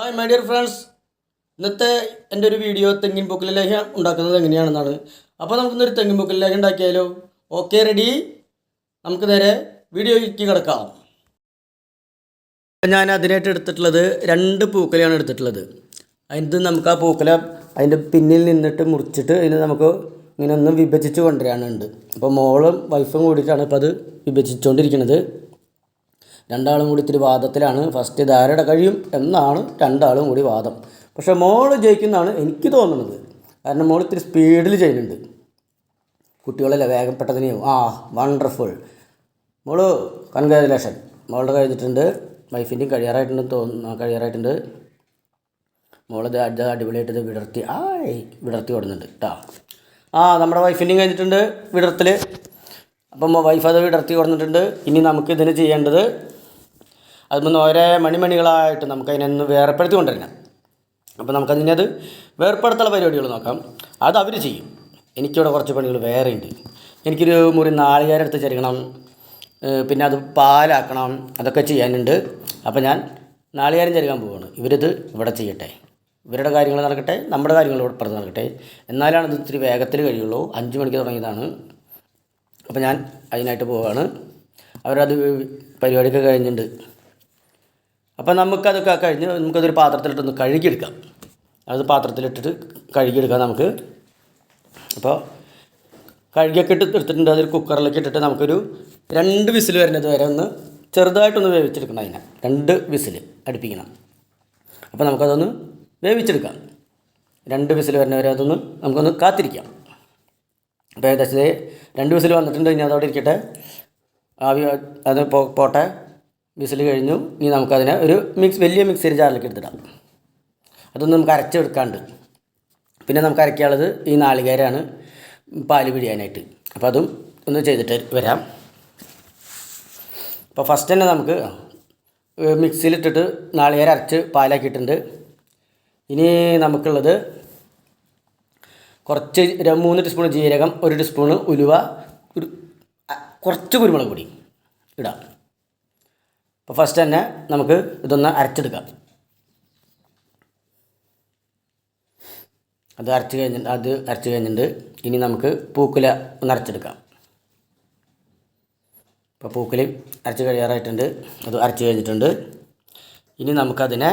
Hi my dear friends, ഇന്നത്തെ എൻ്റെ ഒരു വീഡിയോ തെങ്ങിൻ പൂക്കൽ ലേഹ്യം ഉണ്ടാക്കുന്നത് എങ്ങനെയാണെന്നാണ്. അപ്പോൾ നമുക്കിന്നൊരു തെങ്ങിൻ പൂക്കൽ ലേഹ്യം ഉണ്ടാക്കിയാലോ? Okay, ready? നമുക്ക് നേരെ വീഡിയോയ്ക്ക് കിടക്കാം. ഞാൻ അതിനായിട്ട് എടുത്തിട്ടുള്ളത് 2 പൂക്കലയാണ് എടുത്തിട്ടുള്ളത്. അതിന് നമുക്ക് ആ പൂക്കല അതിൻ്റെ പിന്നിൽ നിന്നിട്ട് മുറിച്ചിട്ട് അതിന് നമുക്ക് ഇങ്ങനെ ഒന്ന് വിഭജിച്ച് കൊണ്ടുവരാനുണ്ട്. അപ്പോൾ മോളും വൈഫും കൂടിയിട്ടാണ് ഇപ്പോൾ അത് വിഭജിച്ചുകൊണ്ടിരിക്കുന്നത്. രണ്ടാളും കൂടി ഇത്തിരി വാദത്തിലാണ്. ഫസ്റ്റ് ഇതാരുടെ കഴിയും എന്നാണ് രണ്ടാളും കൂടി വാദം. പക്ഷേ മോള് ജയിക്കുന്നതാണ് എനിക്ക് തോന്നുന്നത്. കാരണം മോൾ ഇത്തിരി സ്പീഡിൽ ചെയ്യുന്നുണ്ട്. കുട്ടികളല്ലേ, വേഗം പെട്ടെന്ന് വണ്ടർഫുൾ മോള്, കൺഗ്രാജുലേഷൻ. മോളുടെ കഴിഞ്ഞിട്ടുണ്ട്, വൈഫിൻ്റെയും കഴിയാറായിട്ടുണ്ട്. മോളത് അടിപൊളിയായിട്ട് ഇത് വിടർത്തി കൊടുക്കുന്നുണ്ട് കേട്ടോ. നമ്മുടെ വൈഫിൻ്റെയും കഴിഞ്ഞിട്ടുണ്ട് വിടർത്തൽ. അപ്പം വൈഫ് അത് വിടർത്തി കൊടുത്തിട്ടുണ്ട്. ഇനി നമുക്ക് ഇതിന് ചെയ്യേണ്ടത് അതിൽ ഓരോ മണിമണികളായിട്ട് നമുക്കതിനൊന്ന് വേർപ്പെടുത്തി കൊണ്ടുവരണം. അപ്പോൾ നമുക്കതിനെ അത് വേർപ്പെടുത്തുള്ള പരിപാടികൾ നോക്കാം. അത് അവർ ചെയ്യും. എനിക്കിവിടെ കുറച്ച് പണികൾ വേറെ ഉണ്ട്. എനിക്കൊരു മുറി നാളികേരം എടുത്ത് ചെരുകണം, പിന്നെ അത് പാലാക്കണം, അതൊക്കെ ചെയ്യാനുണ്ട്. അപ്പോൾ ഞാൻ നാളികേരം ചെരുകാൻ പോവുകയാണ്. ഇവരിത് ഇവിടെ ചെയ്യട്ടെ, ഇവരുടെ കാര്യങ്ങൾ നടക്കട്ടെ, നമ്മുടെ കാര്യങ്ങൾ ഇവിടെ പുറത്ത് നടക്കട്ടെ. എന്നാലാണ് ഇത് ഇത്തിരി വേഗത്തിൽ കഴിയുള്ളൂ. 5 മണിക്ക് തുടങ്ങിയതാണ്. അപ്പോൾ ഞാൻ അതിനായിട്ട് പോവുകയാണ്. അവരത് പരിപാടിയൊക്കെ കഴിഞ്ഞിട്ടുണ്ട്. അപ്പോൾ നമുക്കതൊക്കെ കഴിഞ്ഞ് നമുക്കതൊരു പാത്രത്തിലിട്ടൊന്ന് കഴുകിയെടുക്കാം. അത് പാത്രത്തിലിട്ടിട്ട് കഴുകിയെടുക്കാം നമുക്ക്. അപ്പോൾ കഴുകിയൊക്കെ എടുത്തിട്ടുണ്ട്. അതൊരു കുക്കറിലേക്ക് ഇട്ടിട്ട് നമുക്കൊരു 2 വിസിൽ വരുന്നത് വരെ ഒന്ന് ചെറുതായിട്ടൊന്ന് വേവിച്ചെടുക്കണം. അതിനെ 2 വിസിൽ അടുപ്പിക്കണം. അപ്പോൾ നമുക്കതൊന്ന് വേവിച്ചെടുക്കാം. 2 വിസിൽ വരുന്നവരെ അതൊന്ന് നമുക്കൊന്ന് കാത്തിരിക്കാം. അപ്പോൾ ഏകദേശം 2 വിസിൽ വന്നിട്ടുണ്ട്. ഇനി അതവിടെ ഇരിക്കട്ടെ, ആവി അത് പോട്ടെ. വിസിൽ കഴിഞ്ഞു. ഇനി നമുക്കതിനെ ഒരു വലിയ മിക്സിയുടെ ജാറിലേക്ക് എടുത്തിടാം. അതൊന്നും നമുക്ക് അരച്ചെടുക്കാണ്ട്. പിന്നെ നമുക്ക് അരയ്ക്കാനുള്ളത് ഈ നാളികേരമാണ്, പാല് പിഴിയാനായിട്ട്. അപ്പോൾ അതും ഒന്ന് ചെയ്തിട്ട് വരാം. അപ്പോൾ ഫസ്റ്റ് തന്നെ നമുക്ക് മിക്സിയിലിട്ടിട്ട് നാളികേരം അരച്ച് പാലാക്കിയിട്ടുണ്ട്. ഇനി നമുക്കുള്ളത് കുറച്ച് 3 ടീസ്പൂൺ ജീരകം, 1 ടീസ്പൂൺ ഉലുവ, കുറച്ച് കുരുമുളക് പൊടി ഇടാം. അപ്പോൾ ഫസ്റ്റ് തന്നെ നമുക്ക് ഇതൊന്ന് അരച്ചെടുക്കാം. അത് അരച്ച് കഴിഞ്ഞിട്ടുണ്ട്. ഇനി നമുക്ക് പൂക്കുല ഒന്ന് അരച്ചെടുക്കാം. ഇപ്പോൾ പൂക്കുല അരച്ച് കഴിയാറായിട്ടുണ്ട്. അത് അരച്ച് കഴിഞ്ഞിട്ടുണ്ട്. ഇനി നമുക്കതിനെ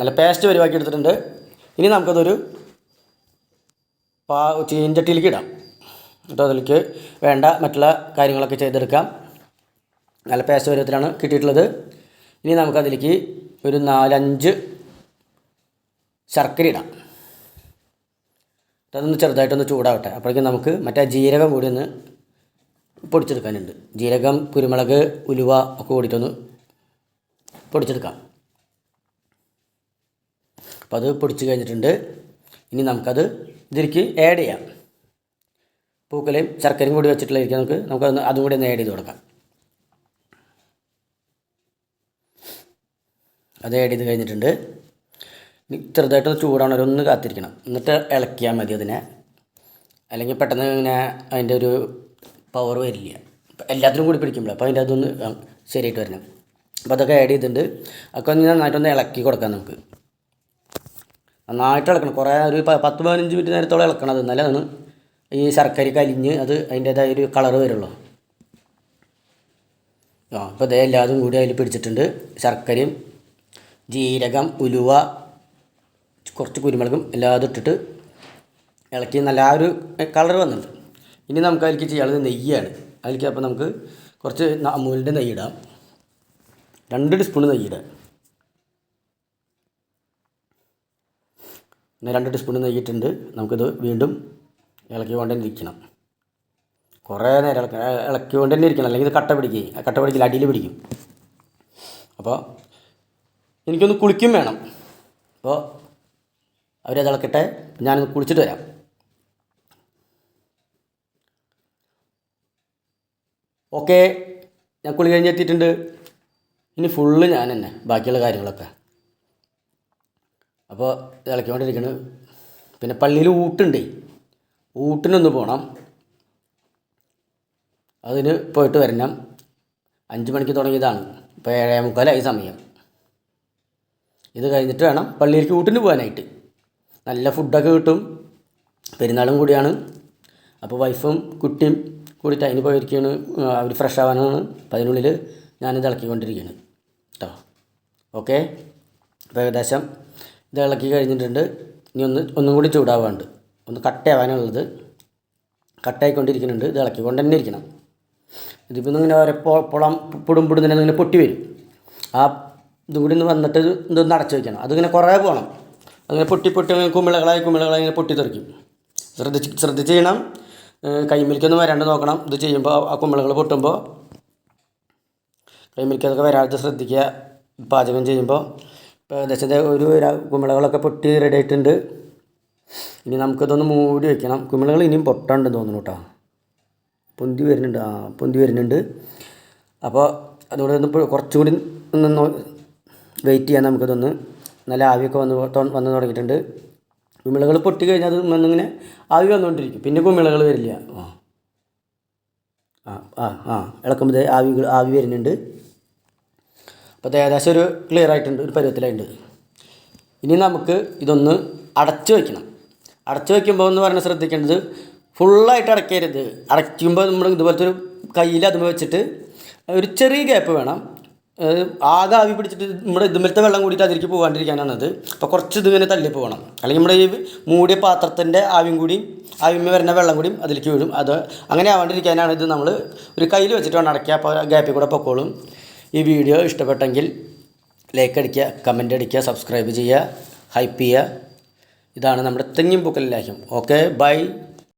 നല്ല പേസ്റ്റ് പരിവാക്കി എടുത്തിട്ടുണ്ട്. ഇനി നമുക്കതൊരു ചീഞ്ചട്ടിയിലേക്ക് ഇടാം. എന്നിട്ട് അതിലേക്ക് വേണ്ട മറ്റുള്ള കാര്യങ്ങളൊക്കെ ചെയ്തെടുക്കാം. നല്ല പേസ്റ്റ് പരുവത്തിലാണ് കിട്ടിയിട്ടുള്ളത്. ഇനി നമുക്കതിലേക്ക് ഒരു 4-5 ശർക്കര ഇടാം. അതൊന്ന് ചെറുതായിട്ടൊന്ന് ചൂടാവട്ടെ. അപ്പോഴേക്കും നമുക്ക് മറ്റേ ജീരകം കൂടി ഒന്ന് പൊടിച്ചെടുക്കാനുണ്ട്. ജീരകം, കുരുമുളക്, ഉലുവ ഒക്കെ കൂടിയിട്ടൊന്ന് പൊടിച്ചെടുക്കാം. അപ്പോൾ അത് പൊടിച്ച് കഴിഞ്ഞിട്ടുണ്ട്. ഇനി നമുക്കത് ഇതിലേക്ക് ആഡ് ചെയ്യാം. പൂക്കലയും ശർക്കരയും കൂടി വെച്ചിട്ടുള്ളതായിരിക്കും. നമുക്കതൊന്ന് അതും കൂടി ഒന്ന് ആഡ് ചെയ്ത് കൊടുക്കാം. അത് ആഡ് ചെയ്ത് കഴിഞ്ഞിട്ടുണ്ട്. ചെറുതായിട്ടൊന്ന് ചൂടാണ്, ഒന്ന് കാത്തിരിക്കണം. എന്നിട്ട് ഇളക്കിയാൽ മതി അതിനെ. അല്ലെങ്കിൽ പെട്ടെന്ന് ഇങ്ങനെ അതിൻ്റെ ഒരു പവർ വരില്ല. എല്ലാത്തിനും കൂടി പിടിക്കുമ്പോൾ അപ്പോൾ അതിൻ്റെ അതൊന്ന് ശരിയായിട്ട് വരണം. അപ്പോൾ അതൊക്കെ ആഡ് ചെയ്തിട്ടുണ്ട്. അതൊക്കെ ഒന്ന് നന്നായിട്ടൊന്ന് ഇളക്കി കൊടുക്കാം. നമുക്ക് നന്നായിട്ട് ഇളക്കണം. കുറേ ഒരു 10-15 മിനിറ്റ് നേരത്തോളം ഇളക്കണം. അത് നല്ലതാണ്. ഈ ശർക്കര കലിഞ്ഞ് അത് അതിൻ്റേതായ ഒരു കളറ് വരുള്ളൂ. അപ്പോൾ അതേ എല്ലാതും കൂടി അതിൽ പിടിച്ചിട്ടുണ്ട്. ശർക്കരയും ജീരകം, ഉലുവ, കുറച്ച് കുരുമുളകും എല്ലാതും ഇട്ടിട്ട് ഇളക്കി നല്ല ആ ഒരു കളർ വന്നിട്ടുണ്ട്. ഇനി നമുക്ക് അതിലേക്ക് ചെയ്യാനുള്ളത് നെയ്യാണ്. അതിലേക്ക് അപ്പോൾ നമുക്ക് കുറച്ച് അമൂലിൻ്റെ നെയ്യ് ഇടാം. 2 ടീസ്പൂൺ നെയ്യ് ഇടാം. പിന്നെ 2 ടീസ്പൂൺ നെയ്യിട്ടുണ്ട്. നമുക്കിത് വീണ്ടും ഇളക്കി കൊണ്ട് തന്നെ ഇരിക്കണം. കുറേ നേരം ഇളക്കി കൊണ്ട് തന്നെ ഇരിക്കണം. അല്ലെങ്കിൽ ഇത് കട്ട പിടിക്കില്ല, അടിയിൽ പിടിക്കും. അപ്പോൾ എനിക്കൊന്ന് കുളിക്കും വേണം. അപ്പോൾ അവരത് ഇളക്കട്ടെ, ഞാനൊന്ന് കുളിച്ചിട്ട് വരാം. ഓക്കെ, ഞാൻ കുളി കഴിഞ്ഞെത്തിയിട്ടുണ്ട്. ഇനി ഫുള്ള് ഞാൻ തന്നെ ബാക്കിയുള്ള കാര്യങ്ങളൊക്കെ. അപ്പോൾ ഇളക്കിക്കൊണ്ടിരിക്കണം. പിന്നെ പള്ളിയിൽ ഊട്ടിനൊന്ന് പോകണം. അതിന് പോയിട്ട് വരണം. 5 മണിക്ക് തുടങ്ങിയതാണ്. ഇപ്പോൾ 7:45 സമയം. ഇത് കഴിഞ്ഞിട്ട് വേണം പള്ളിയിലേക്ക് ഊട്ടിന് പോകാനായിട്ട്. നല്ല ഫുഡൊക്കെ കിട്ടും, പെരുന്നാളും കൂടിയാണ്. അപ്പോൾ വൈഫും കുട്ടിയും കൂടിയിട്ട് അതിന് പോയിരിക്കുകയാണ്, അവർ ഫ്രഷ് ആവാനാണ്. അപ്പം അതിനുള്ളിൽ ഞാനിത് ഇളക്കിക്കൊണ്ടിരിക്കുകയാണ് കേട്ടോ. ഓക്കെ, അപ്പോൾ ഏകദേശം ഇത് ഇളക്കി കഴിഞ്ഞിട്ടുണ്ട്. ഇനി ഒന്നും കൂടി ചൂടാവാണ്ട്, ഒന്ന് കട്ടയാവാനുള്ളത് കട്ടയായിക്കൊണ്ടിരിക്കുന്നുണ്ട്. ഇത് ഇളക്കിക്കൊണ്ട് തന്നെ ഇരിക്കണം. ഇതിപ്പോൾ ഇങ്ങനെ ഓരോ പൊളം പുടും തന്നെ ഇങ്ങനെ പൊട്ടി വരും. ആ ഇതും കൂടി ഒന്ന് വന്നിട്ട് ഇതൊന്ന് അടച്ചു വയ്ക്കണം. അതിങ്ങനെ കുറേ പോകണം. അങ്ങനെ പൊട്ടി കുമിളകളായി ഇങ്ങനെ പൊട്ടിത്തെറിക്കും. ശ്രദ്ധിച്ച് ചെയ്യണം. കൈമിലേക്കൊന്നും വരാണ്ട് നോക്കണം. ഇത് ചെയ്യുമ്പോൾ ആ കുമിളകൾ പൊട്ടുമ്പോൾ കൈമിലേക്കതൊക്കെ വരാതെ ശ്രദ്ധിക്കുക പാചകം ചെയ്യുമ്പോൾ. ഇപ്പോൾ ഏകദേശം ഒരു കുമിളകളൊക്കെ പൊട്ടി റെഡി ആയിട്ടുണ്ട്. ഇനി നമുക്കിതൊന്ന് മൂടി വയ്ക്കണം. കുമിളകൾ ഇനിയും പൊട്ടാണ്ടെന്ന് തോന്നുന്നു കേട്ടോ. പൊന്തി വരുന്നുണ്ട്. അപ്പോൾ അതുകൊണ്ട് ഒന്ന് കുറച്ചും കൂടി ഒന്ന് വെയിറ്റ് ചെയ്യാൻ. നമുക്കിതൊന്ന് നല്ല ആവിയൊക്കെ വന്ന് തുടങ്ങിയിട്ടുണ്ട്. കുമിളകൾ പൊട്ടി കഴിഞ്ഞാൽ അത് വന്നിങ്ങനെ ആവി വന്നുകൊണ്ടിരിക്കും, പിന്നെ കുമിളകൾ വരില്ല. ഇളക്കുമ്പോൾ ആവി വരുന്നുണ്ട്. അപ്പോൾ ഏകദേശം ഒരു ക്ലിയർ ആയിട്ടുണ്ട്, ഒരു പരുവത്തിലായിട്ടുണ്ട്. ഇനി നമുക്ക് ഇതൊന്ന് അടച്ചു വയ്ക്കണം. അടച്ചു വയ്ക്കുമ്പോൾ എന്ന് പറഞ്ഞാൽ ശ്രദ്ധിക്കേണ്ടത് ഫുള്ളായിട്ട് അടയ്ക്കരുത്. അടയ്ക്കുമ്പോൾ നമ്മൾ ഇതുപോലത്തെ ഒരു കയ്യിൽ അതുമ്പോൾ വെച്ചിട്ട് ഒരു ചെറിയ ഗ്യാപ്പ് വേണം. ആകെ ആവി പിടിച്ചിട്ട് നമ്മുടെ ഇതുമലത്തെ വെള്ളം കൂടിയിട്ട് അതിലേക്ക് പോകാണ്ടിരിക്കാനാണത്. അപ്പോൾ കുറച്ച് ഇതിങ്ങനെ തള്ളി പോകണം, അല്ലെങ്കിൽ നമ്മുടെ ഈ മൂടിയ പാത്രത്തിൻ്റെ ആവിമ വരുന്ന വെള്ളം കൂടിയും അതിലേക്ക് വീഴും. അത് അങ്ങനെ ആവാണ്ടിരിക്കാനാണ് ഇത് നമ്മൾ ഒരു കയ്യിൽ വെച്ചിട്ട് വേണം അടയ്ക്കുക. അപ്പോൾ ഗ്യാപ്പിൽ കൂടെ പൊക്കോളും. ഈ വീഡിയോ ഇഷ്ടപ്പെട്ടെങ്കിൽ ലൈക്ക് അടിക്കുക, കമൻ്റ് അടിക്കുക, സബ്സ്ക്രൈബ് ചെയ്യുക, ഹൈപ്പ് ചെയ്യുക. ഇതാണ് നമ്മുടെ തെങ്ങിൻ പൂക്കൽ ലേഹ്യം. Okay, by.